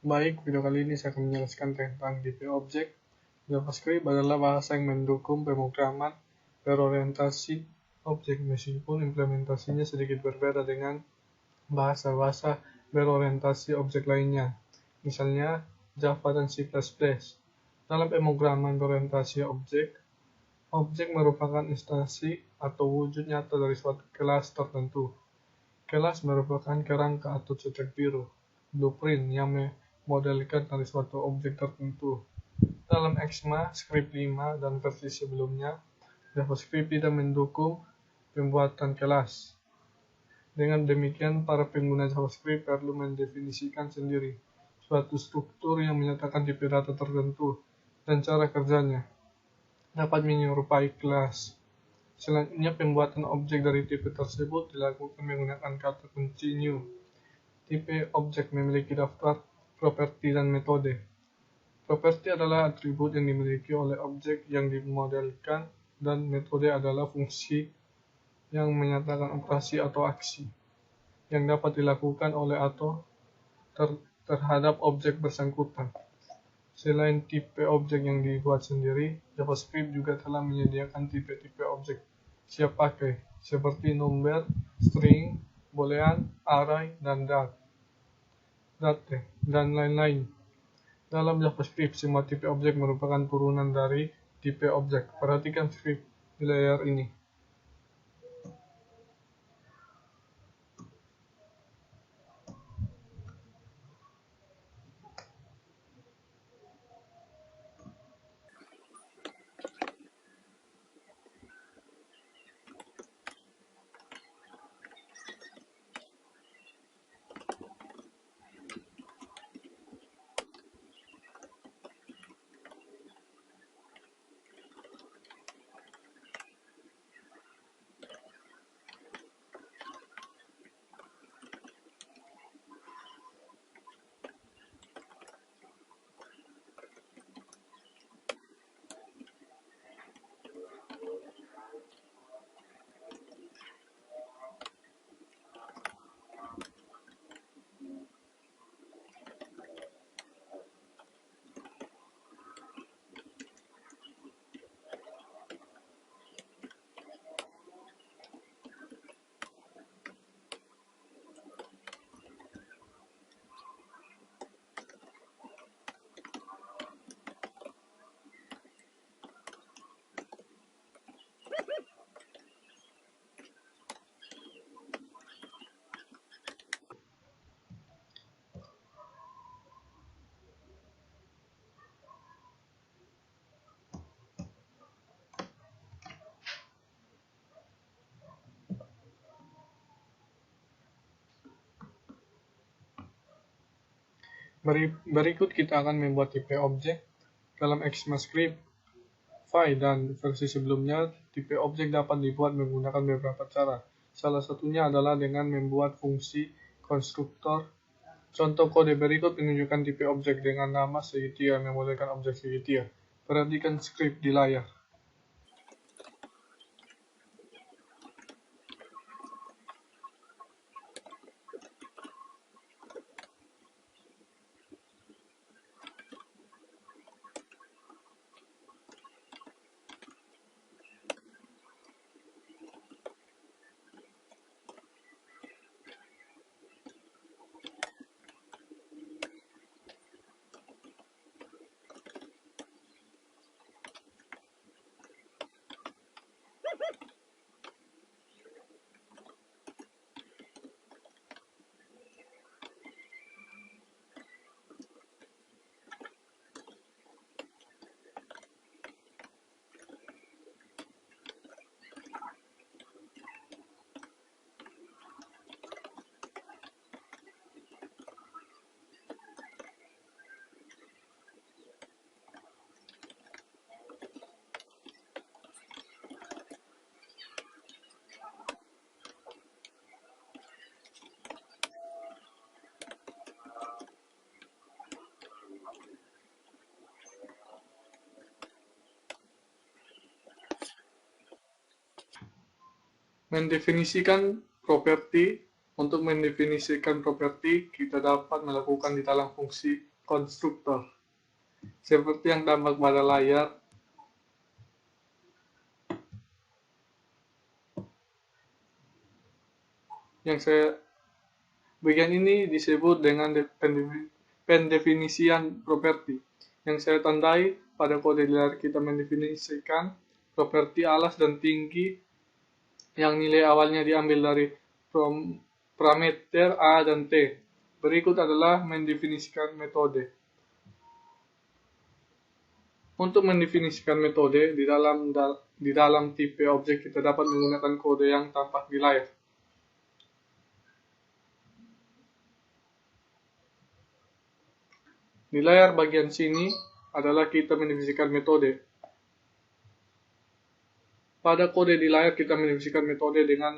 Baik, video kali ini saya akan menjelaskan tentang tipe objek. JavaScript adalah bahasa yang mendukung pemrograman berorientasi objek, meskipun implementasinya sedikit berbeda dengan bahasa-bahasa berorientasi objek lainnya, misalnya Java dan C++. Dalam pemrograman berorientasi objek, objek merupakan instansi atau wujud nyata dari suatu kelas tertentu. Kelas merupakan kerangka atau cetak biru, blueprint yang memodelkan dari suatu objek tertentu. Dalam ECMAScript 5 dan versi sebelumnya, JavaScript tidak mendukung pembuatan kelas. Dengan demikian, para pengguna JavaScript perlu mendefinisikan sendiri suatu struktur yang menyatakan tipe data tertentu dan cara kerjanya dapat menyerupai kelas. Selanjutnya, pembuatan objek dari tipe tersebut dilakukan menggunakan kata kunci new. Tipe objek memiliki daftar properti dan metode. Properti adalah atribut yang dimiliki oleh objek yang dimodelkan, dan metode adalah fungsi yang menyatakan operasi atau aksi yang dapat dilakukan oleh atau terhadap objek bersangkutan. Selain tipe objek yang dibuat sendiri, JavaScript juga telah menyediakan tipe-tipe objek siap pakai, seperti number, string, boolean, array, dan date, dan lain-lain. Dalam JavaScript, semua tipe objek merupakan turunan dari tipe objek. Perhatikan script di layar ini. Berikut kita akan membuat tipe objek. Dalam ECMAScript 5 dan versi sebelumnya, tipe objek dapat dibuat menggunakan beberapa cara. Salah satunya adalah dengan membuat fungsi konstruktor. Contoh kode berikut menunjukkan tipe objek dengan nama segitiga yang memodelkan objek segitiga. Perhatikan script di layar. Mendefinisikan properti. Untuk mendefinisikan properti, kita dapat melakukan di dalam fungsi konstruktor. Seperti yang tampak pada layar, yang saya bagian ini disebut dengan pendefinisian properti. Yang saya tandai pada kode di layar, kita mendefinisikan properti alas dan tinggi yang nilai awalnya diambil dari parameter A dan T. Berikut adalah mendefinisikan metode. Untuk mendefinisikan metode di dalam tipe objek, kita dapat menggunakan kode yang tampak di layar. Di layar bagian sini adalah kita mendefinisikan metode. Pada kode di layar kita mendefinisikan metode dengan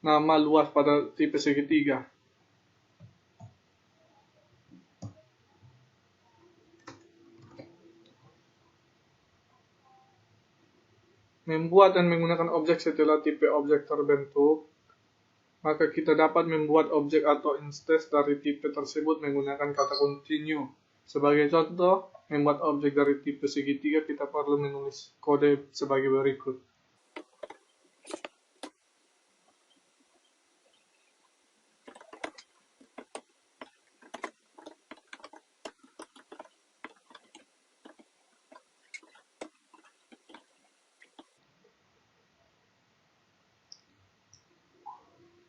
nama luas pada tipe segitiga. Membuat dan menggunakan objek setelah tipe objek terbentuk, maka kita dapat membuat objek atau instance dari tipe tersebut menggunakan kata continue. Sebagai contoh, membuat objek dari tipe segitiga, kita perlu menulis kode sebagai berikut.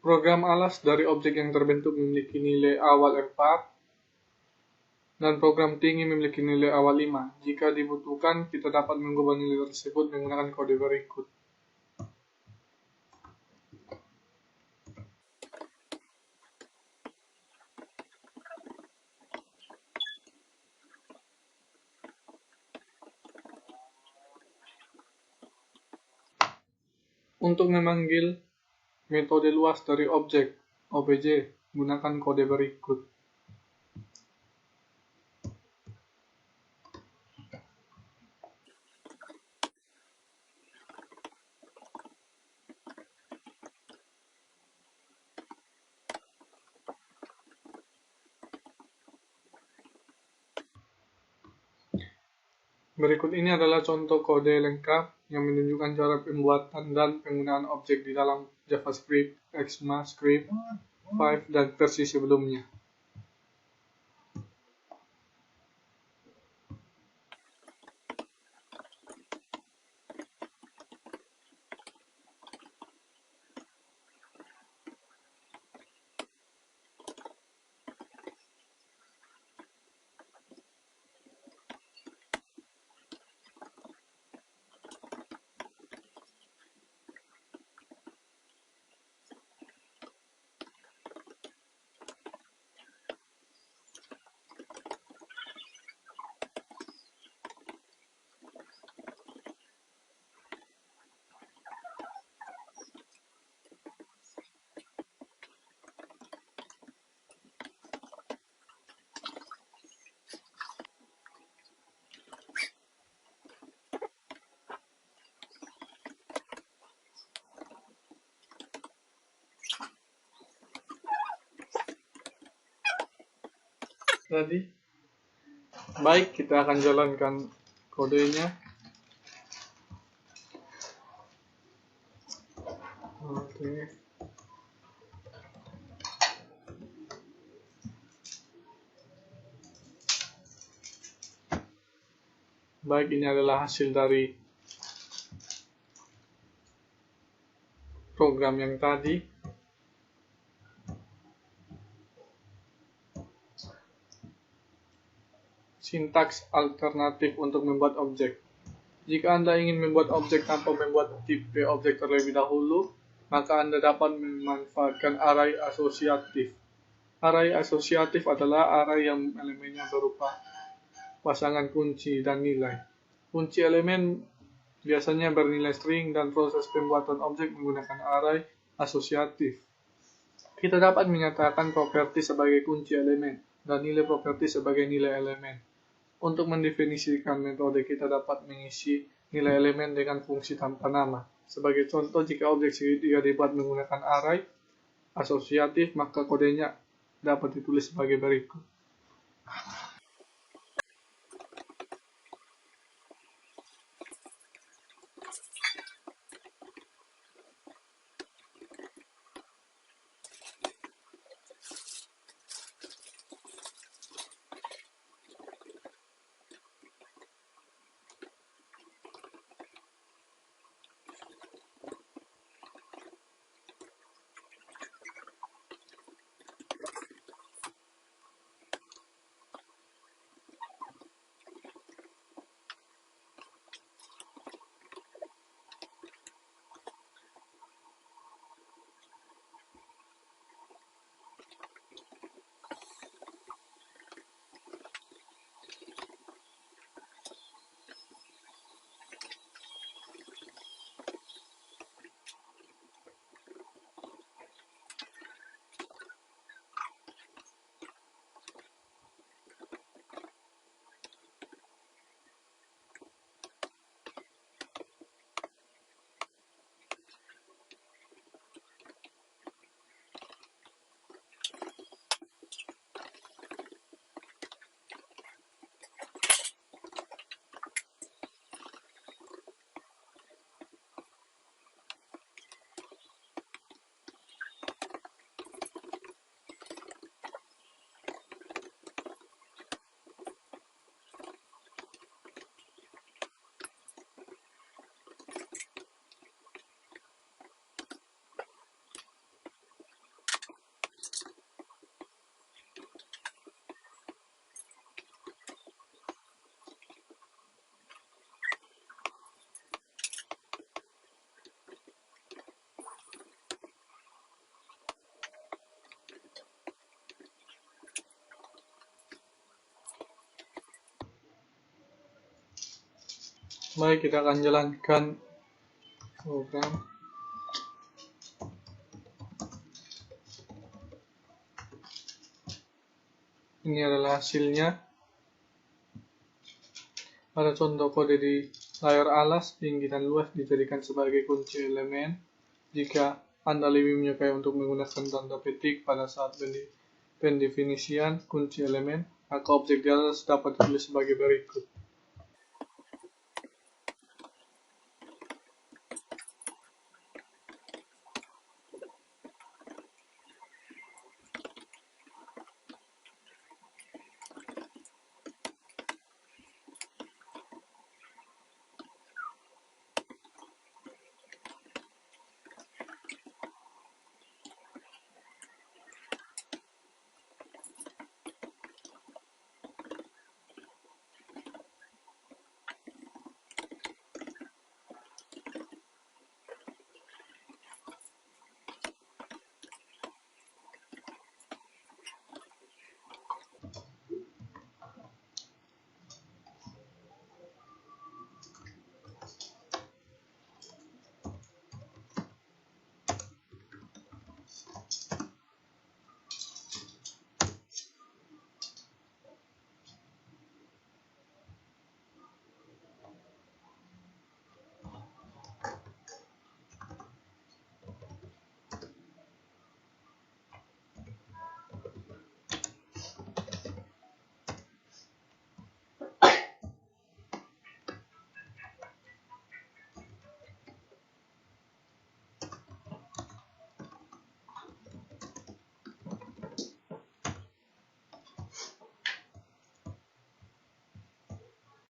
Program alas dari objek yang terbentuk memiliki nilai awal 4 dan program tinggi memiliki nilai awal 5. Jika dibutuhkan, kita dapat mengubah nilai tersebut menggunakan kode berikut. Untuk memanggil metode luas dari objek obj, gunakan kode berikut. Berikut ini adalah contoh kode lengkap yang menunjukkan cara pembuatan dan penggunaan objek di dalam JavaScript, ECMAScript 5 dan versi sebelumnya. Jadi, baik, kita akan jalankan kodenya. Oke. Baik, ini adalah hasil dari program yang tadi. Sintaks alternatif untuk membuat objek. Jika Anda ingin membuat objek tanpa membuat tipe objek terlebih dahulu, maka Anda dapat memanfaatkan array asosiatif. Array asosiatif adalah array yang elemennya berupa pasangan kunci dan nilai. Kunci elemen biasanya bernilai string dan proses pembuatan objek menggunakan array asosiatif. Kita dapat menyatakan properti sebagai kunci elemen dan nilai properti sebagai nilai elemen. Untuk mendefinisikan metode, kita dapat mengisi nilai elemen dengan fungsi tanpa nama. Sebagai contoh, jika objek segitiga dibuat menggunakan array asosiatif, maka kodenya dapat ditulis sebagai berikut. Baik, kita akan jalankan program. Ini adalah hasilnya. Pada contoh kode di layar alas, tinggi dan luas dijadikan sebagai kunci elemen. Jika Anda lebih menyukai untuk menggunakan tanda petik pada saat pendefinisian kunci elemen, maka objek di atas dapat ditulis sebagai berikut.